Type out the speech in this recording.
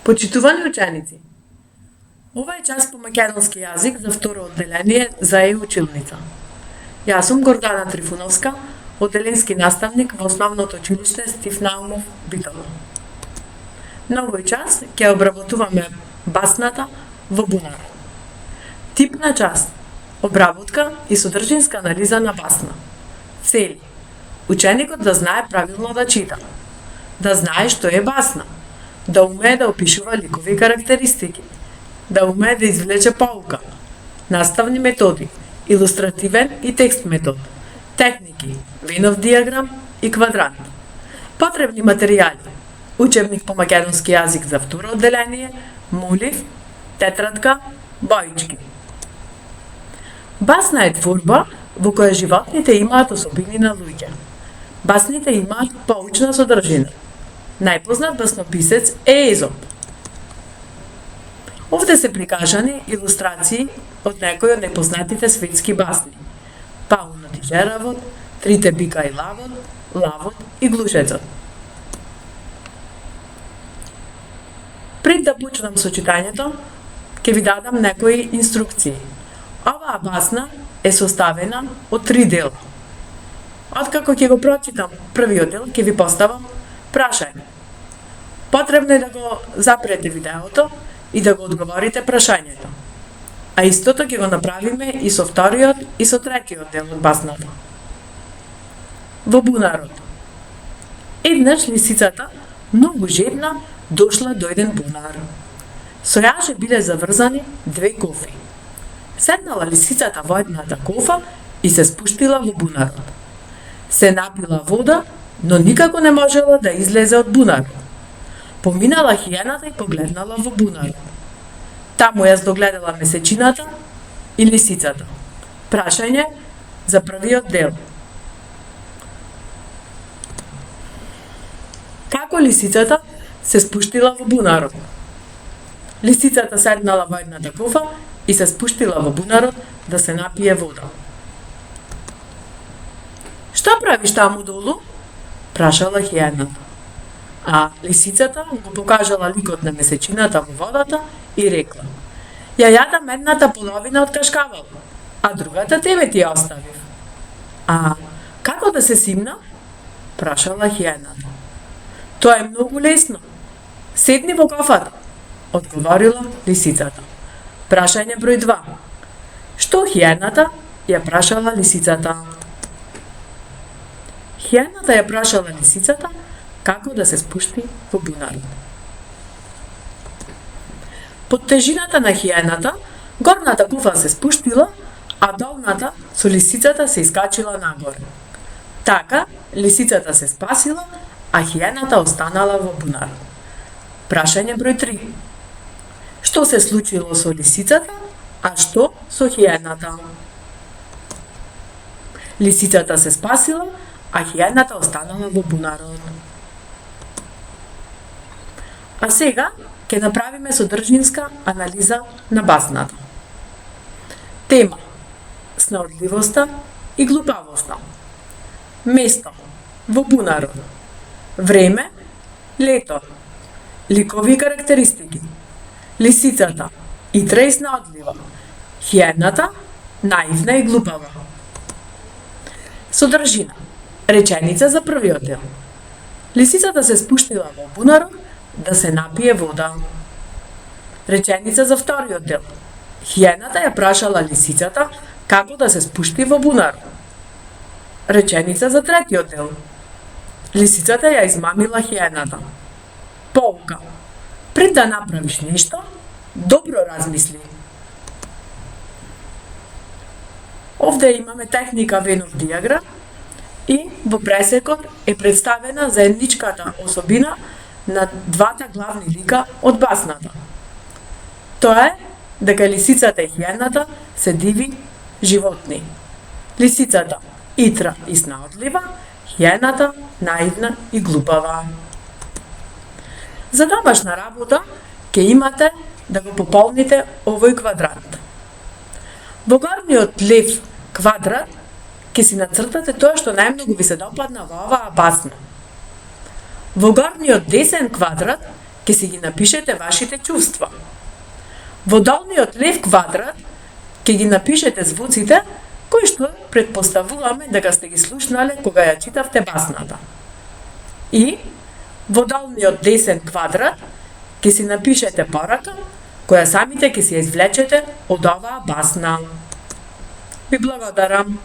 Почитувани ученици, ова е час по македонски јазик за второ одделение за училница. Јас сум Гордана Трифуновска, одделенски наставник во Основното училиште Стив Наумов, Битола. На овој час ќе обработуваме басната во бунар. Типна част, обработка и содржинска анализа на басна. Цели: ученикот да знае правилно да чита, да знае што е басна, да умее да опишува ликови карактеристики, да умее да извлече поука, наставни методи, илустративен и текст метод, техники, Венов диаграм и квадрант. Потребни материјали: учебник по македонски јазик за второ одделение, молив, тетрадка, боички. Басна е творба во која животните имаат особини на луѓе. Басните имаат поучна содржина. Најпознат баснописец е Езоп. Овде се прикажани илустрации од некои од непознатите светски басни: Паунот и жеравот, Трите бика и лавот, Лавот и глушецот. Пред да почнам со читањето, ќе ви дадам некои инструкции. Оваа басна е составена од 3 дела. Откако ќе го прочитам првиот дел, ќе ви поставам прашање. Потребно е да го запрете видеото и да го одговорите прашањето. А истото ќе го направиме и со вториот и со третиот дел од басната. Во бунарот. Еднаш лисицата, многу жедна, дошла до еден бунар. Со јаже биле заврзани 2 кофи. Седнала лисицата во едната кофа и се спуштила во бунарот. Се напила вода, но никако не можела да излезе од бунарот. Поминала хиената и погледнала во бунарот. Таму ја здогледала месечината и лисицата. Прашање за првиот дел. Како лисицата се спуштила во бунарот? Лисицата седнала во едната кофа и се спуштила во бунарот да се напие вода. Што правиш таму долу? Прашала хиената. А лисицата го покажала ликот на месечината во водата и рекла: ја јадам едната половина од кашкавал, а другата тебе ти ја оставив. А како да се симна? Прашала хиената. Тоа е многу лесно. Седни во кофата, одговорила лисицата. Прашање број 2. Што хиената ја прашала лисицата? Хиената ја прашала лисицата како да се спушти во бунарот. Под тежината на хиената, горната кофа се спуштила, а долната со лисицата се искачила нагоре. Така, лисицата се спасила, а хиената останала во бунарот. Прашање број 3. Што се случило со лисицата, а што со хиената? Лисицата се спасила, а хиената останала во бунарот. А сега ќе направиме содржинска анализа на басната. Тема: снаодливоста и глупавоста. Место: во бунарот. Време: лето. Ликови карактеристики: лисицата и снаодлива, хиената наивна и глупава. Содржина: реченица за првиот дел. Лисицата се спуштила во бунарот да се напие вода. Реченица за вториот дел. Хиената ја прашала лисицата како да се спушти во бунарот. Реченица за третиот дел. Лисицата ја измамила хиената. Поука: пред да направиш нешто, добро размисли. Овде имаме техника Венов диаграм и во пресекот е представена заедничката особина на двата главни лика од басната. Тоа е дека лисицата и хиената се диви животни. Лисицата итра и снаодлива, хиената наивна и глупава. За домашна работа ќе имате да го пополните овој квадрант. Во горниот лев квадрат ќе си нацртате тоа што најмногу ви се допадна во оваа басна. Во горниот десен квадрат ќе си ги напишете вашите чувства. Во долниот лев квадрат ќе ги напишете звуците кои што предпоставуваме дека сте ги слушнале кога ја читавте басната. И во долниот десен квадрат ќе си напишете порака која самите ќе си ја извлечете од оваа басна. Ви благодарам.